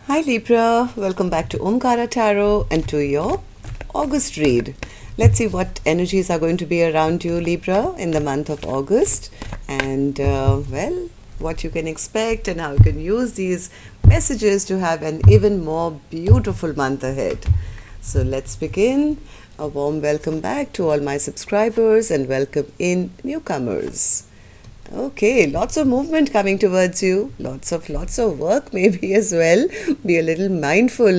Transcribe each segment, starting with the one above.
Hi Libra, welcome back to Omkaratarot and to your August read. Let's see what energies are going to be around you, Libra, in the month of August, and what you can expect and how you can use these messages to have an even more beautiful month ahead. So let's begin. A warm welcome back to all my subscribers and welcome in newcomers. Okay, lots of movement coming towards you. Lots of work maybe as well. Be a little mindful,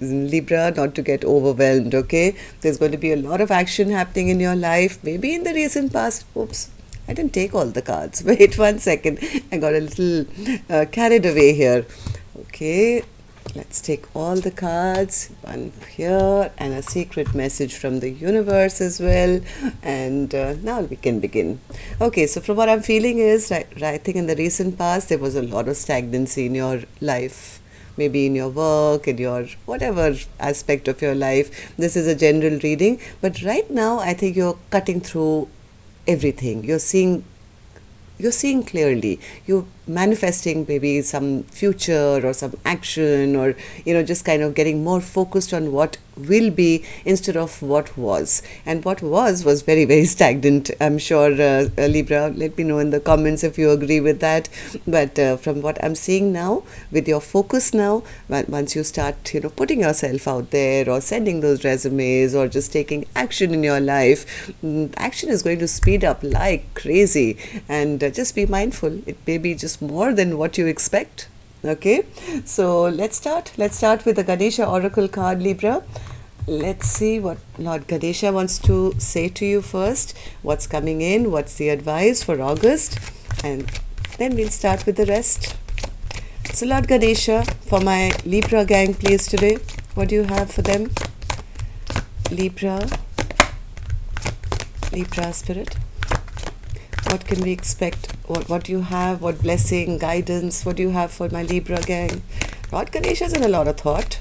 Libra, not to get overwhelmed. Okay, there's going to be a lot of action happening in your life. Maybe in the recent past. Oops, I didn't take all the cards. Wait 1 second. I got a little carried away here. Okay. Let's take all the cards, one here and a secret message from the universe as well. And now we can begin. Okay, so from what I'm feeling is, I think in the recent past, there was a lot of stagnancy in your life. Maybe in your work, in your whatever aspect of your life. This is a general reading. But right now, I think you're cutting through everything. You're seeing clearly. You're manifesting maybe some future or some action, or just kind of getting more focused on what will be instead of what was. And what was very, very stagnant. I'm sure, Libra, let me know in the comments if you agree with that. But from what I'm seeing now, with your focus now, once you start putting yourself out there or sending those resumes or just taking action in your life, action is going to speed up like crazy. And just be mindful, it may be just more than what you expect. Okay, so let's start with the Ganesha oracle card, Libra. Let's see what Lord Ganesha wants to say to you first, what's coming in, what's the advice for August, and then we'll start with the rest. So Lord Ganesha, for my Libra gang, please, today, what do you have for them? Libra spirit, what can we expect? What do you have? What blessing, guidance, what do you have for my Libra gang? Lord Ganesha's in a lot of thought.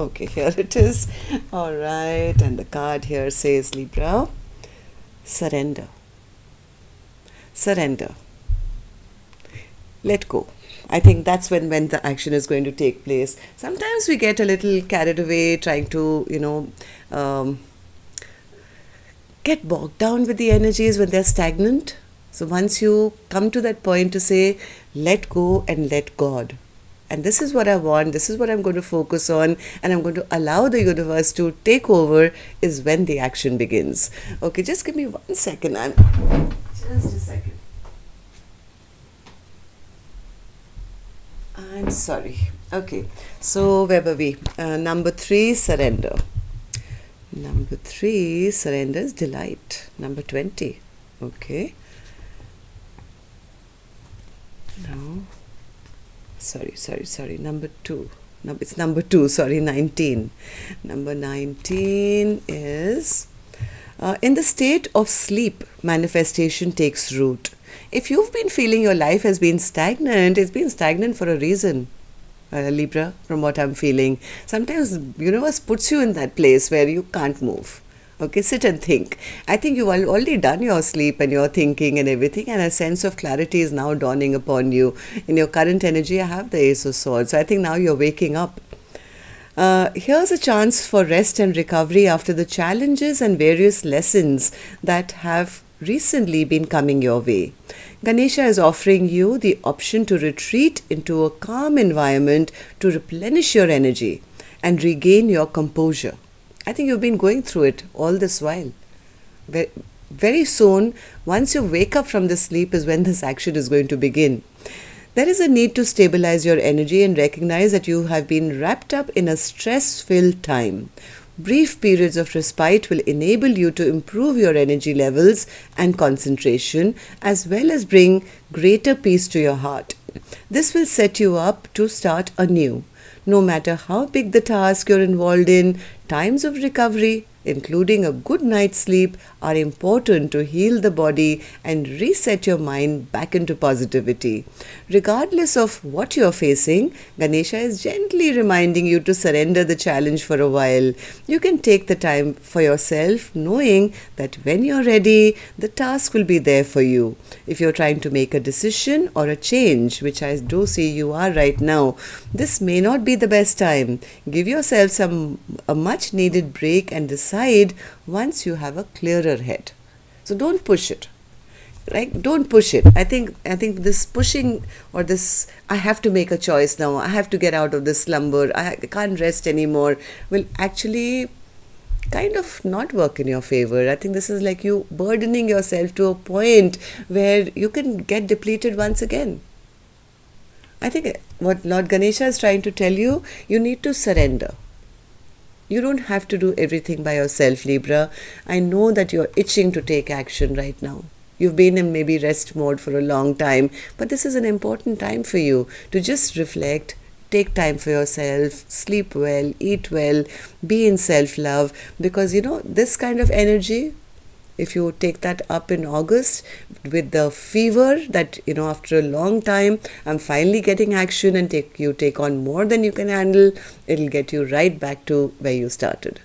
Okay, here it is. All right, and the card here says, Libra, surrender. Surrender. Let go. I think that's when the action is going to take place. Sometimes we get a little carried away trying to, get bogged down with the energies when they're stagnant. So once you come to that point to say, let go and let God. And this is what I want, this is what I'm going to focus on, and I'm going to allow the universe to take over, is when the action begins. Okay, just give me 1 second. Just a second. I'm sorry. Okay, so where were we? Number 3, surrender. Number 3, surrender is delight. Number 20. Okay. No. Sorry. Number 2. No, it's number 2. Sorry, 19. Number 19 is in the state of sleep, manifestation takes root. If you've been feeling your life has been stagnant, it's been stagnant for a reason. Libra, from what I'm feeling. Sometimes the universe puts you in that place where you can't move. Okay, sit and think. I think you've already done your sleep and your thinking and everything, and a sense of clarity is now dawning upon you. In your current energy, I have the Ace of Swords. So I think now you're waking up. Here's a chance for rest and recovery after the challenges and various lessons that have recently been coming your way. Ganesha is offering you the option to retreat into a calm environment to replenish your energy and regain your composure. I think you've been going through it all this while. Very soon, once you wake up from the sleep, is when this action is going to begin. There is a need to stabilize your energy and recognize that you have been wrapped up in a stress-filled time. Brief periods of respite will enable you to improve your energy levels and concentration, as well as bring greater peace to your heart. This will set you up to start anew. No matter how big the task you're involved in, times of recovery including a good night's sleep, are important to heal the body and reset your mind back into positivity. Regardless of what you're facing, Ganesha is gently reminding you to surrender the challenge for a while. You can take the time for yourself, knowing that when you're ready, the task will be there for you. If you're trying to make a decision or a change, which I do see you are right now, this may not be the best time. Give yourself a much needed break and decide once you have a clearer head. So don't push it. Right? Don't push it. I think this pushing, or this I have to make a choice now, I have to get out of this slumber, I can't rest anymore, will actually kind of not work in your favor. I think this is like you burdening yourself to a point where you can get depleted once again. I think what Lord Ganesha is trying to tell you, you need to surrender. You don't have to do everything by yourself, Libra. I know that you're itching to take action right now. You've been in maybe rest mode for a long time, but this is an important time for you to just reflect, take time for yourself, sleep well, eat well, be in self-love, because this kind of energy, if you take that up in August with the fever that, after a long time, I'm finally getting action and take on more than you can handle, it'll get you right back to where you started.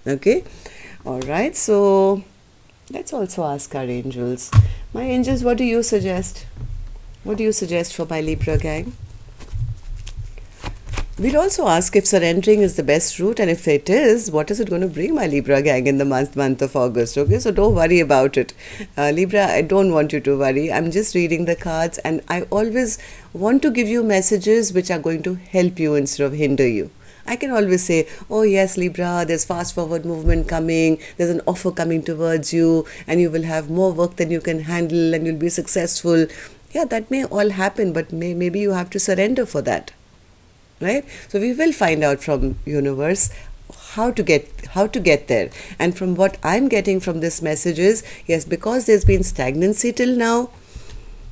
Okay? All right. So let's also ask our angels. My angels, what do you suggest? What do you suggest for my Libra gang? We'll also ask if surrendering is the best route, and if it is, what is it going to bring my Libra gang in the month of August? Okay, so don't worry about it. Libra, I don't want you to worry. I'm just reading the cards, and I always want to give you messages which are going to help you instead of hinder you. I can always say, oh yes, Libra, there's fast forward movement coming, there's an offer coming towards you, and you will have more work than you can handle, and you'll be successful. Yeah, that may all happen, but maybe you have to surrender for that. Right? So we will find out from universe how to get there. And from what I'm getting from this message is, yes, because there's been stagnancy till now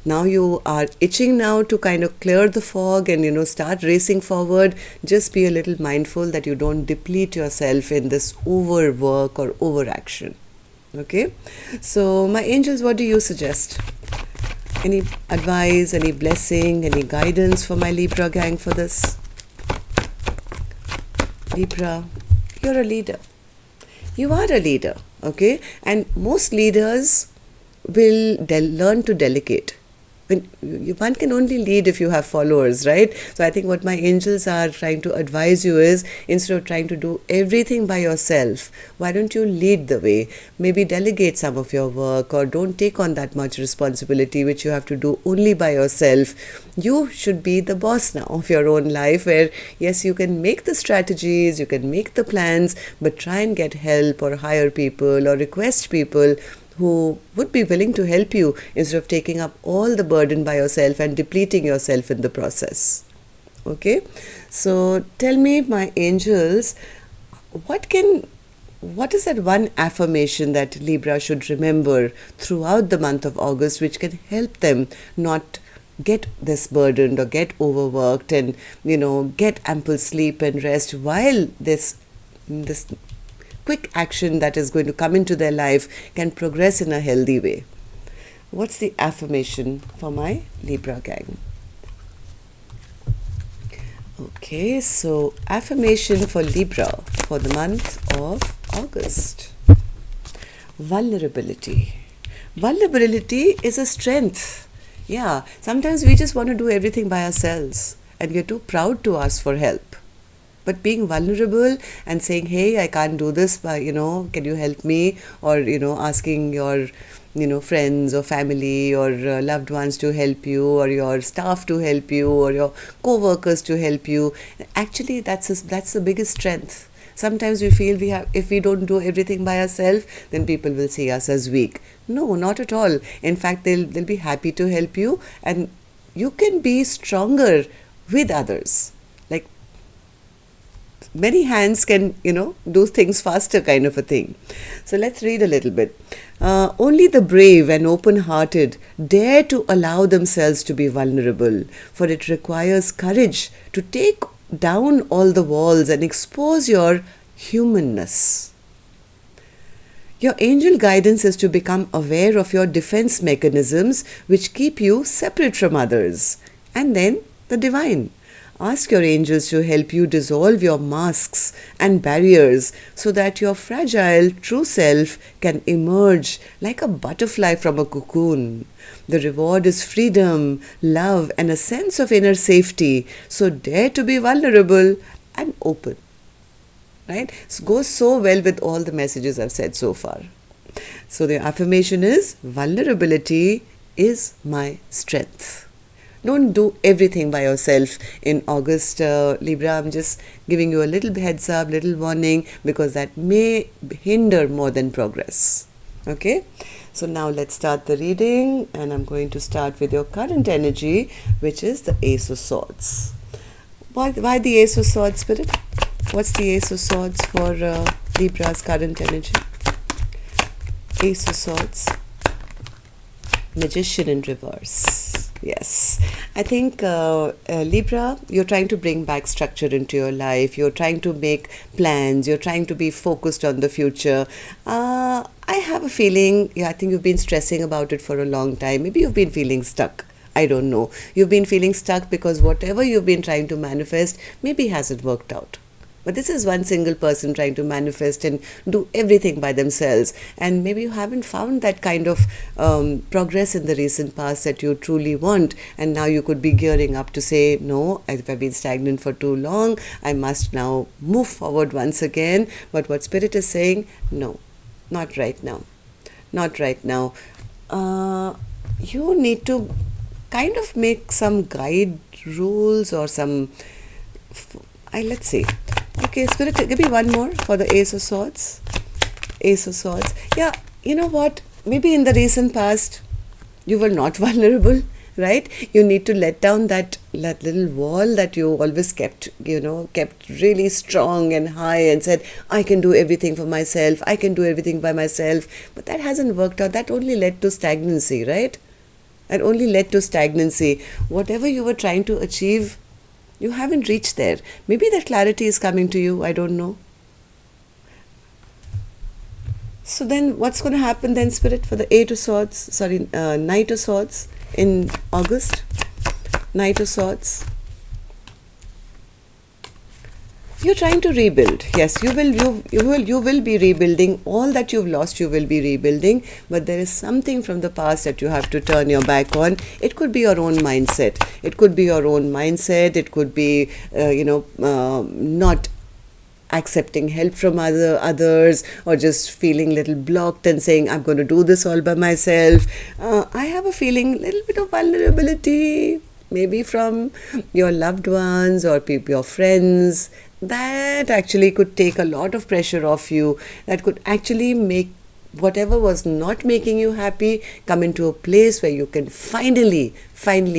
you are itching now to kind of clear the fog and start racing forward. Just be a little mindful that you don't deplete yourself in this overwork or overaction. Okay? So my angels, what do you suggest? Any advice, any blessing, any guidance for my Libra gang for this? Libra, you're a leader. You are a leader, okay? And most leaders will learn to delegate. One can only lead if you have followers, right? So I think what my angels are trying to advise you is, instead of trying to do everything by yourself, why don't you lead the way? Maybe delegate some of your work, or don't take on that much responsibility which you have to do only by yourself. You should be the boss now of your own life, where yes, you can make the strategies, you can make the plans, but try and get help or hire people or request people who would be willing to help you, instead of taking up all the burden by yourself and depleting yourself in the process. Okay? So tell me, my angels, what is that one affirmation that Libra should remember throughout the month of August, which can help them not get this burdened or get overworked, and get ample sleep and rest while this quick action that is going to come into their life can progress in a healthy way? What's the affirmation for my Libra gang? Okay, so affirmation for Libra for the month of August. Vulnerability. Vulnerability is a strength. Yeah, sometimes we just want to do everything by ourselves and we're too proud to ask for help. But being vulnerable and saying, hey, I can't do this, but can you help me? Or, asking your, friends or family or loved ones to help you, or your staff to help you, or your co-workers to help you. Actually, that's the biggest strength. Sometimes we feel if we don't do everything by ourselves, then people will see us as weak. No, not at all. In fact, they'll be happy to help you, and you can be stronger with others. Like, many hands can, do things faster, kind of a thing. So let's read a little bit. Only the brave and open-hearted dare to allow themselves to be vulnerable, for it requires courage to take down all the walls and expose your humanness. Your angel guidance is to become aware of your defense mechanisms which keep you separate from others. And then the divine. Ask your angels to help you dissolve your masks and barriers so that your fragile true self can emerge like a butterfly from a cocoon. The reward is freedom, love, and a sense of inner safety. So dare to be vulnerable and open. Right? It goes so well with all the messages I've said so far. So the affirmation is, vulnerability is my strength. Don't do everything by yourself in August, Libra. I'm just giving you a little heads up, little warning, because that may hinder more than progress. Okay? So now let's start the reading, and I'm going to start with your current energy, which is the Ace of Swords. Why the Ace of Swords, Spirit? What's the Ace of Swords for Libra's current energy? Ace of Swords. Magician in reverse. Yes, I think Libra, you're trying to bring back structure into your life. You're trying to make plans. You're trying to be focused on the future. I have a feeling, I think you've been stressing about it for a long time. Maybe you've been feeling stuck. I don't know. You've been feeling stuck because whatever you've been trying to manifest maybe hasn't worked out. But this is one single person trying to manifest and do everything by themselves. And maybe you haven't found that kind of progress in the recent past that you truly want. And now you could be gearing up to say, no, if I've been stagnant for too long, I must now move forward once again. But what Spirit is saying, no, not right now. Not right now. You need to kind of make some guide rules or some... let's see. Okay, Spirit, give me one more for the Ace of Swords. Ace of Swords. Yeah, you know what? Maybe in the recent past, you were not vulnerable, right? You need to let down that little wall that you always kept really strong and high and said, I can do everything for myself. I can do everything by myself. But that hasn't worked out. That only led to stagnancy, right? That only led to stagnancy. Whatever you were trying to achieve, you haven't reached there. Maybe that clarity is coming to you. I don't know. So then what's going to happen then, Spirit, for the Knight of Swords in August? Knight of Swords. You're trying to rebuild. Yes, you will be rebuilding. All that you've lost, you will be rebuilding. But there is something from the past that you have to turn your back on. It could be your own mindset. It could be your own mindset. It could be, not accepting help from others, or just feeling a little blocked and saying, I'm going to do this all by myself. I have a feeling, a little bit of vulnerability, maybe from your loved ones or your friends. That actually could take a lot of pressure off you. That could actually make whatever was not making you happy come into a place where you can finally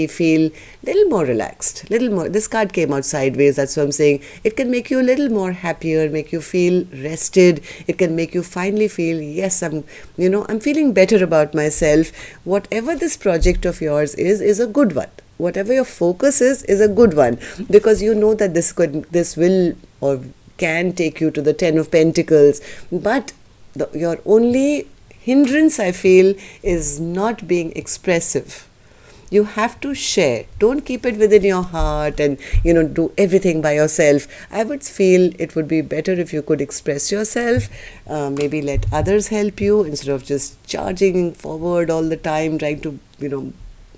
feel a little more relaxed, little more. This card came out sideways. That's what I'm saying. It can make you a little more happier, make you feel rested. It can make you finally feel, yes, I'm feeling better about myself. Whatever this project of yours is a good one. Whatever your focus is a good one, because you know that this will or can take you to the 10 of Pentacles. But your only hindrance, I feel, is not being expressive. You have to share. Don't keep it within your heart and, do everything by yourself. I would feel it would be better if you could express yourself, maybe let others help you instead of just charging forward all the time, trying to,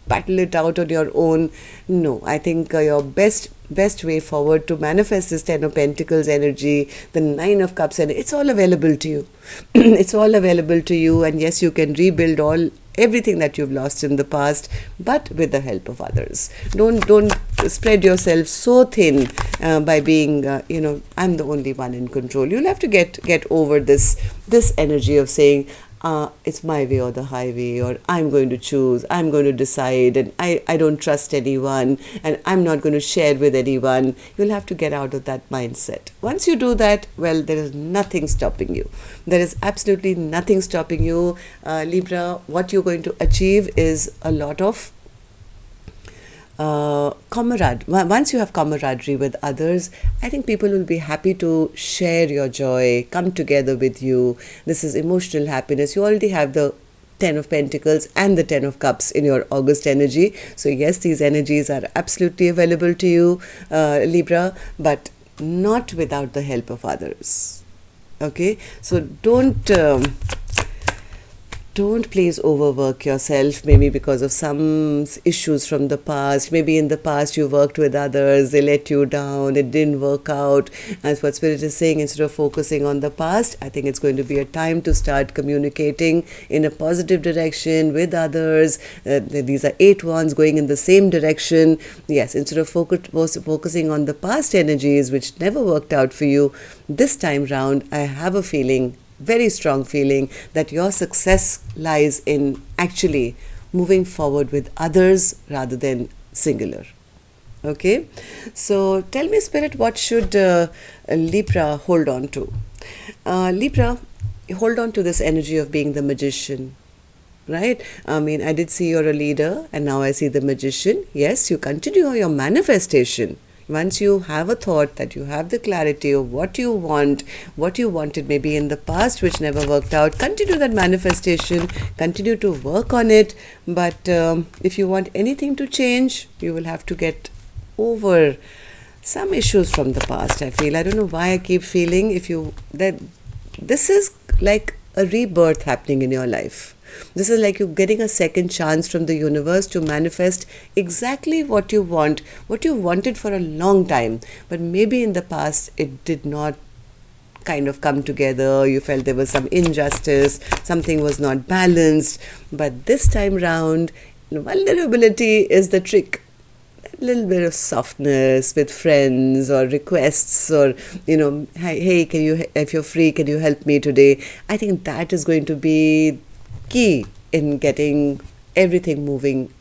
battle it out on your own. No, I think your best way forward to manifest this 10 of Pentacles energy, the 9 of Cups energy, it's all available to you. It's all available to you, and yes, you can rebuild everything that you've lost in the past, but with the help of others. Don't spread yourself so thin by being, I'm the only one in control. You'll have to get over this energy of saying, it's my way or the highway, or I'm going to choose, I'm going to decide, and I don't trust anyone, and I'm not going to share with anyone. You'll have to get out of that mindset. Once you do that, well, there is nothing stopping you. There is absolutely nothing stopping you. Libra, what you're going to achieve is a lot of once you have camaraderie with others, I think people will be happy to share your joy, come together with you. This is emotional happiness. You already have the Ten of Pentacles and the Ten of Cups in your August energy. So yes, these energies are absolutely available to you, Libra, but not without the help of others. Okay, so don't please overwork yourself, maybe because of some issues from the past. Maybe in the past you worked with others, they let you down, it didn't work out. As what Spirit is saying, instead of focusing on the past, I think it's going to be a time to start communicating in a positive direction with others. These are 8 wands going in the same direction. Yes, instead of focusing on the past energies which never worked out for you, this time round I have a feeling, very strong feeling, that your success lies in actually moving forward with others rather than singular. Okay, so tell me, Spirit, what should Libra hold on to? Libra, hold on to this energy of being the magician. Right? I mean, I did see you're a leader and now I see the magician. Yes, you continue your manifestation. Once you have a thought, that you have the clarity of what you want, what you wanted maybe in the past which never worked out, continue that manifestation, continue to work on it. But if you want anything to change, you will have to get over some issues from the past. I feel, I don't know why I keep feeling that this is like a rebirth happening in your life. This is like you're getting a second chance from the universe to manifest exactly what you want, what you wanted for a long time. But maybe in the past it did not kind of come together. You felt there was some injustice, something was not balanced. But this time round, vulnerability is the trick. A little bit of softness with friends or requests, or hey, can you, if you're free, can you help me today? I think that is going to be key in getting everything moving.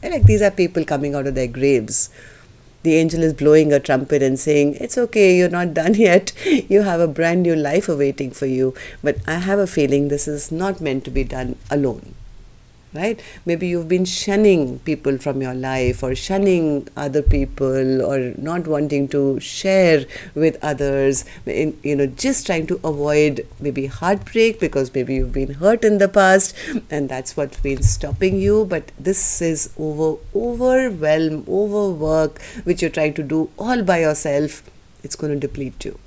Like, these are people coming out of their graves. The angel is blowing a trumpet and saying, it's okay, you're not done yet. You have a brand new life awaiting for you. But I have a feeling this is not meant to be done alone. Right? Maybe you've been shunning people from your life, or shunning other people, or not wanting to share with others, just trying to avoid maybe heartbreak, because maybe you've been hurt in the past and that's what's been stopping you. But this is overwhelm, overwork, which you're trying to do all by yourself. It's going to deplete you.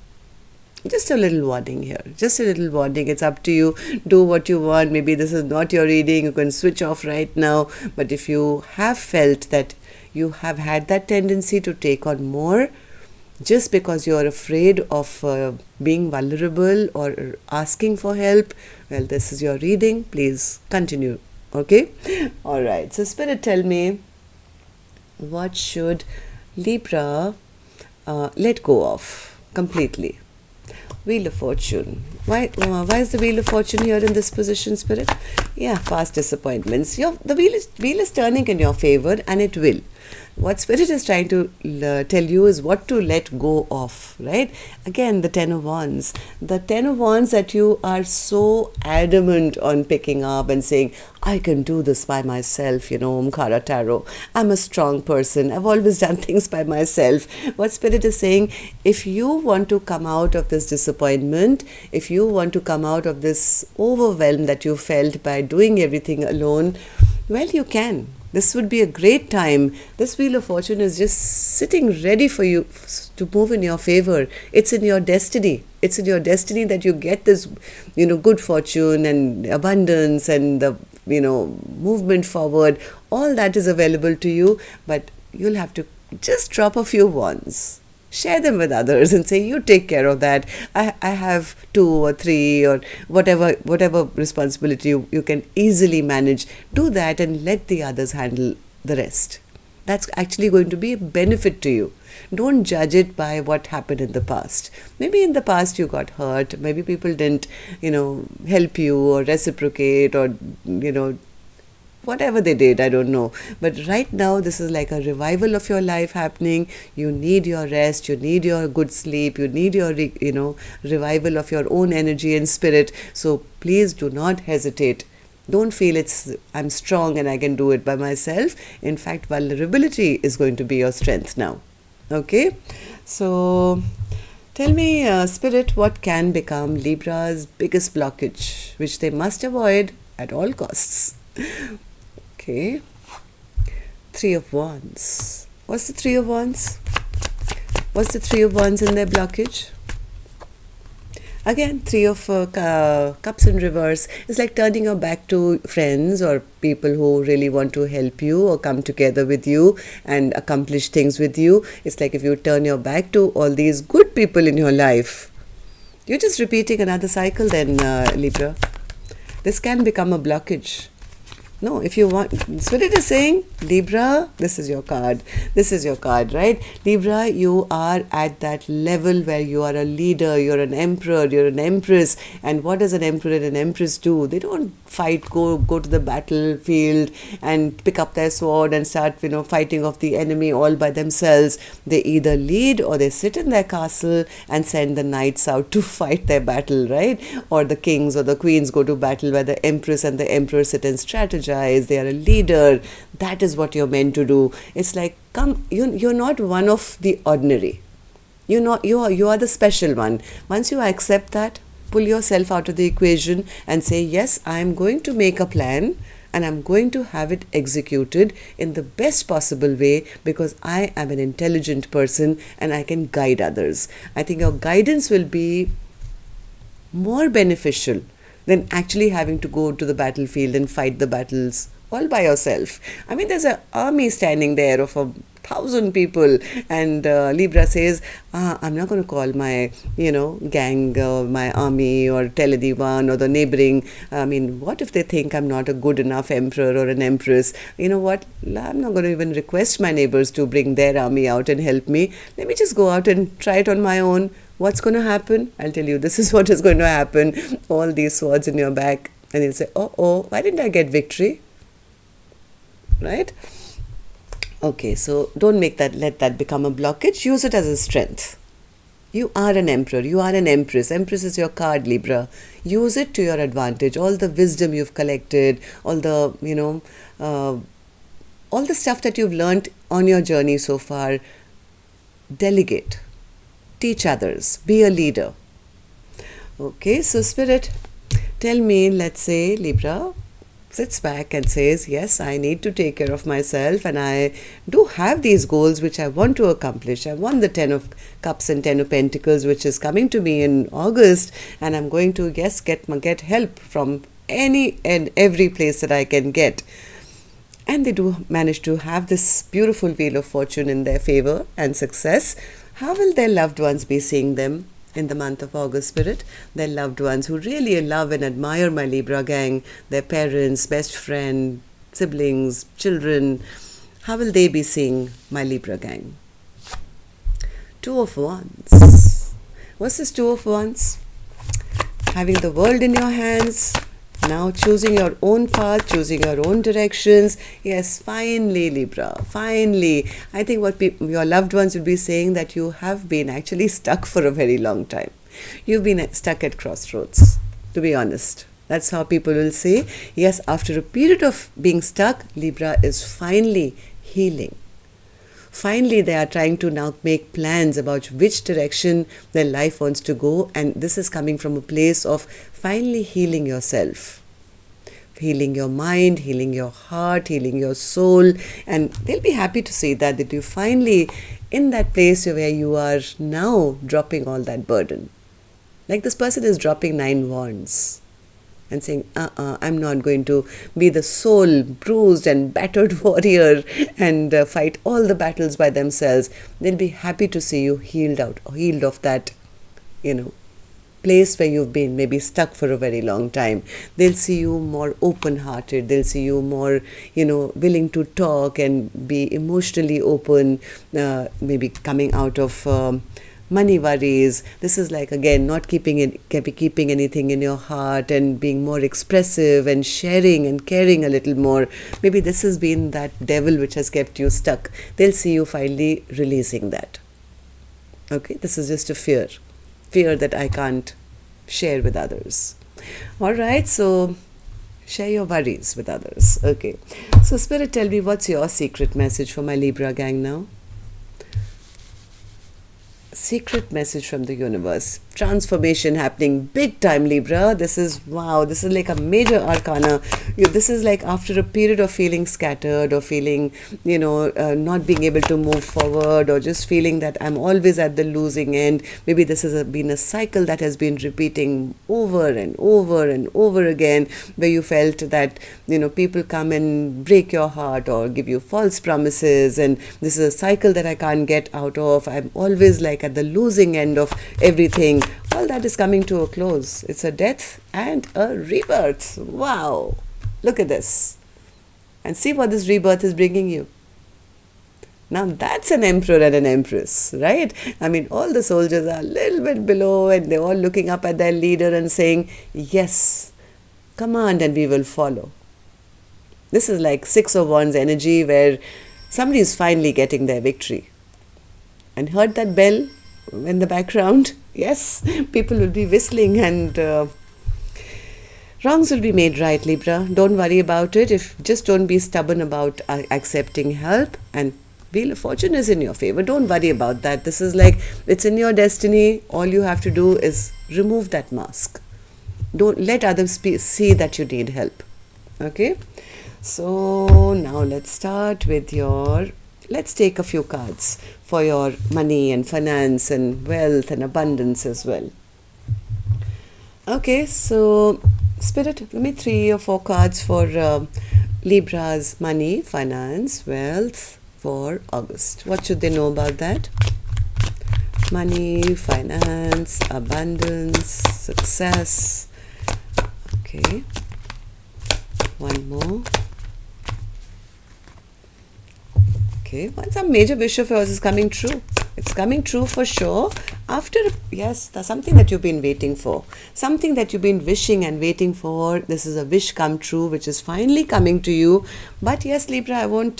Just a little warning here. Just a little warning. It's up to you. Do what you want. Maybe this is not your reading. You can switch off right now. But if you have felt that you have had that tendency to take on more, just because you are afraid of being vulnerable or asking for help, well, this is your reading. Please continue. Okay? All right. So, Spirit, tell me, what should Libra let go of completely? Wheel of Fortune. Why is the Wheel of Fortune here in this position, Spirit? Yeah, past disappointments. The wheel is turning in your favor, and it will. What Spirit is trying to tell you is what to let go of, right? Again, the Ten of Wands. The Ten of Wands that you are so adamant on picking up and saying, I can do this by myself, Omkaratarot. I'm a strong person. I've always done things by myself. What Spirit is saying, if you want to come out of this disappointment, if you want to come out of this overwhelm that you felt by doing everything alone, well, you can. This would be a great time. This Wheel of Fortune is just sitting ready for you to move in your favor. It's in your destiny. It's in your destiny that you get this, good fortune and abundance and the, movement forward. All that is available to you, but you'll have to just drop a few wands. Share them with others and say, you take care of that. I have 2 or 3 or whatever responsibility you can easily manage. Do that and let the others handle the rest. That's actually going to be a benefit to you. Don't judge it by what happened in the past. Maybe in the past you got hurt. Maybe people didn't, help you or reciprocate or, whatever they did, I don't know. But right now, this is like a revival of your life happening. You need your rest. You need your good sleep. You need your, revival of your own energy and spirit. So please do not hesitate Don't feel I'm strong and I can do it by myself. In fact, vulnerability is going to be your strength now. Okay? So, tell me, Spirit, what can become Libra's biggest blockage, which they must avoid at all costs? Okay. Three of Wands. What's the Three of Wands? What's the Three of Wands in their blockage? Again, Three of Cups in reverse. It's like turning your back to friends or people who really want to help you or come together with you and accomplish things with you. It's like if you turn your back to all these good people in your life, you're just repeating another cycle then, Libra. This can become a blockage. No, if you want, Spirit is saying, Libra, this is your card. This is your card, right? Libra, you are at that level where you are a leader, you're an emperor, you're an empress. And what does an emperor and an empress do? They don't fight, go to the battlefield and pick up their sword and start, fighting off the enemy all by themselves. They either lead or they sit in their castle and send the knights out to fight their battle, right? Or the kings or the queens go to battle where the empress and the emperor sit and strategize. They are a leader. That is what you're meant to do. It's like, you're not one of the ordinary. You are the special one. Once you accept that, pull yourself out of the equation and say, yes, I'm going to make a plan and I'm going to have it executed in the best possible way because I am an intelligent person and I can guide others. I think your guidance will be more beneficial than actually having to go to the battlefield and fight the battles all by yourself. I mean, there's an army standing there of 1,000 people, and Libra says, I'm not going to call my, gang, my army, or tell anyone, or the neighboring. I mean, what if they think I'm not a good enough emperor or an empress? You know what? I'm not going to even request my neighbors to bring their army out and help me. Let me just go out and try it on my own. What's going to happen? I'll tell you, this is what is going to happen. All these swords in your back. And you'll say, why didn't I get victory? Right? Okay, so don't let that become a blockage. Use it as a strength. You are an emperor. You are an empress. Empress is your card, Libra. Use it to your advantage. All the wisdom you've collected, all the, all the stuff that you've learned on your journey so far, delegate. Teach others. Be a leader. Okay, so Spirit, tell me, let's say Libra sits back and says, yes, I need to take care of myself and I do have these goals which I want to accomplish. I want the 10 of Cups and 10 of Pentacles, which is coming to me in August, and I'm going to, yes, get help from any and every place that I can get. And they do manage to have this beautiful wheel of fortune in their favor and success. How will their loved ones be seeing them in the month of August, Spirit? Their loved ones who really love and admire my Libra gang, their parents, best friend, siblings, children. How will they be seeing my Libra gang? Two of Wands. What's this Two of Wands? Having the world in your hands. Now choosing your own path, choosing your own directions. Yes, finally, Libra, finally. I think what your loved ones will be saying that you have been actually stuck for a very long time. You've been stuck at crossroads, to be honest. That's how people will say, yes, after a period of being stuck, Libra is finally healing. Finally, they are trying to now make plans about which direction their life wants to go, and this is coming from a place of finally healing yourself. Healing your mind, healing your heart, healing your soul, and they'll be happy to see that you finally in that place where you are now dropping all that burden. Like this person is dropping 9 wands and saying, I'm not going to be the sole bruised and battered warrior and fight all the battles by themselves. They'll be happy to see you healed of that, place where you've been maybe stuck for a very long time. They'll see you more open-hearted. They'll see you more, willing to talk and be emotionally open, maybe coming out of money worries. This is like, again, not keeping anything in your heart and being more expressive and sharing and caring a little more. Maybe this has been that devil which has kept you stuck. They'll see you finally releasing that. Okay, this is just a fear that I can't share with others. All right, so Share your worries with others. Okay. So Spirit, tell me, what's your secret message for my Libra gang now? Secret message from the universe. Transformation happening big time, Libra. This is, wow, this is like a major arcana. This is like after a period of feeling scattered or feeling, not being able to move forward, or just feeling that I'm always at the losing end. Maybe this has been a cycle that has been repeating over and over and over again, where you felt that, people come and break your heart or give you false promises, and this is a cycle that I can't get out of. I'm always like at the losing end of everything. All that is coming to a close. It's a death and a rebirth. Wow. Look at this. And see what this rebirth is bringing you. Now that's an emperor and an empress, right? I mean, all the soldiers are a little bit below, and they're all looking up at their leader and saying, yes, command and we will follow. This is like Six of Wands energy, where somebody is finally getting their victory. And heard that bell in the background? Yes, people will be whistling, and wrongs will be made right, Libra. Don't worry about it. Just don't be stubborn about accepting help, and Wheel of Fortune is in your favor. Don't worry about that. This is like, it's in your destiny. All you have to do is remove that mask. Don't let others see that you need help. Okay? So now let's start with let's take a few cards for your money and finance and wealth and abundance as well. Okay, so Spirit, give me 3 or 4 cards for Libra's money, finance, wealth for August. What should they know about that? Money, finance, abundance, success. Okay, one more. Okay, some major wish of yours is coming true. It's coming true for sure. After, yes, there's something that you've been waiting for. Something that you've been wishing and waiting for. This is a wish come true, which is finally coming to you. But yes, Libra, I won't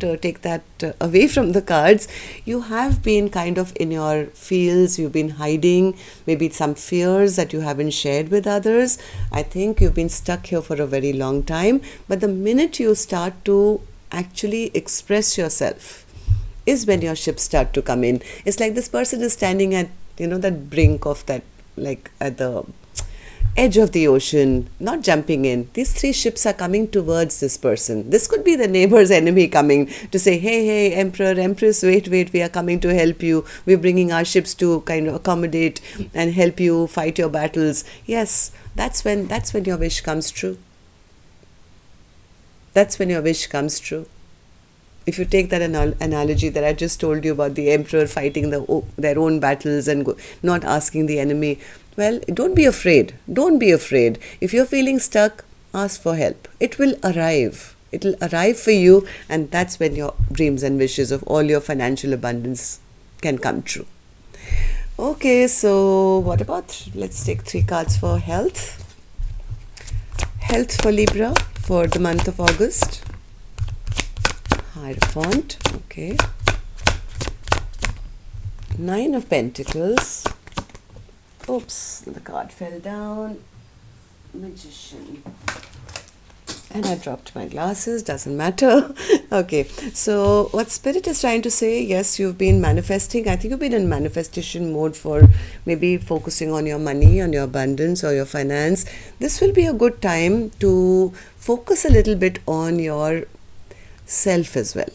take that away from the cards. You have been kind of in your fields. You've been hiding maybe some fears that you haven't shared with others. I think you've been stuck here for a very long time. But the minute you start to actually express yourself is when your ships start to come in. It's like this person is standing at, that brink of that, like at the edge of the ocean, not jumping in. These 3 ships are coming towards this person. This could be the neighbor's enemy coming to say, hey, Emperor, Empress, wait, we are coming to help you. We're bringing our ships to kind of accommodate and help you fight your battles. Yes, that's when your wish comes true. That's when your wish comes true. If you take that analogy that I just told you about the emperor fighting their own battles and not asking the enemy, well, don't be afraid. Don't be afraid. If you're feeling stuck, ask for help. It will arrive. It will arrive for you, and that's when your dreams and wishes of all your financial abundance can come true. Okay, so what about, let's take 3 cards for health. Health for Libra for the month of August. Hierophant, okay. 9 of Pentacles. Oops, the card fell down. Magician. And I dropped my glasses, doesn't matter. Okay, so what Spirit is trying to say, yes, you've been manifesting. I think you've been in manifestation mode for maybe focusing on your money, on your abundance or your finance. This will be a good time to focus a little bit on your self as well.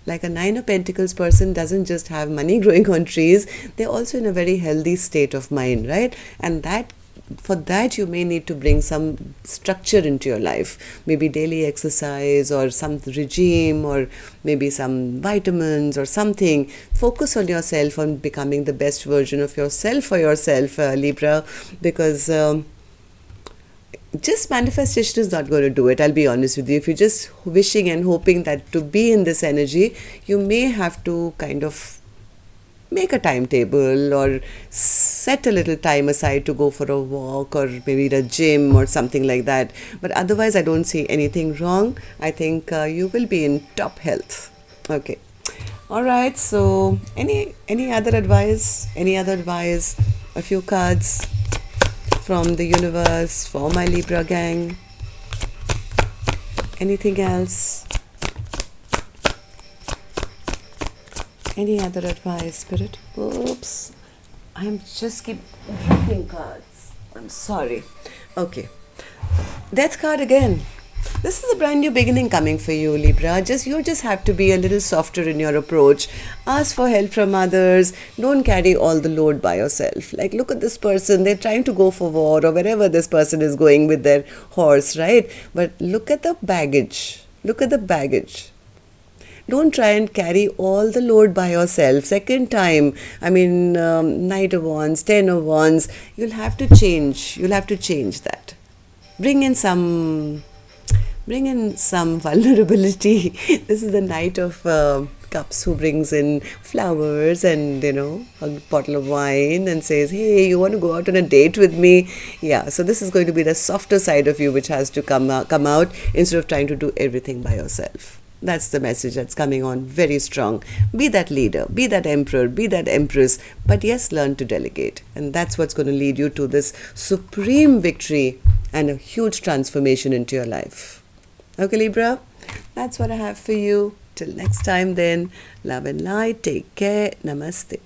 Like a 9 of Pentacles person doesn't just have money growing on trees, they're also in a very healthy state of mind, right? And for that you may need to bring some structure into your life, maybe daily exercise or some regime or maybe some vitamins or something. Focus on yourself, on becoming the best version of yourself for yourself, Libra, because just manifestation is not going to do it. I'll be honest with you. If you're just wishing and hoping that to be in this energy, you may have to kind of make a timetable or set a little time aside to go for a walk or maybe the gym or something like that. But otherwise, I don't see anything wrong. I think you will be in top health. Okay. All right. So any other advice? Any other advice? A few cards from the universe for my Libra gang. Anything else? Any other advice, Spirit? Oops. I'm just keep dropping cards. I'm sorry. Okay. Death card again. This is a brand new beginning coming for you, Libra. You just have to be a little softer in your approach. Ask for help from others. Don't carry all the load by yourself. Like, look at this person. They're trying to go for war or wherever this person is going with their horse, right? But look at the baggage. Look at the baggage. Don't try and carry all the load by yourself. Second time, Knight of Wands, Ten of Wands, you'll have to change. You'll have to change that. Bring in some vulnerability. This is the Knight of Cups who brings in flowers and, a bottle of wine and says, hey, you want to go out on a date with me? Yeah, so this is going to be the softer side of you which has to come out instead of trying to do everything by yourself. That's the message that's coming on very strong. Be that leader, be that emperor, be that empress, but yes, learn to delegate. And that's what's going to lead you to this supreme victory and a huge transformation into your life. Okay, Libra, that's what I have for you. Till next time then, love and light. Take care. Namaste.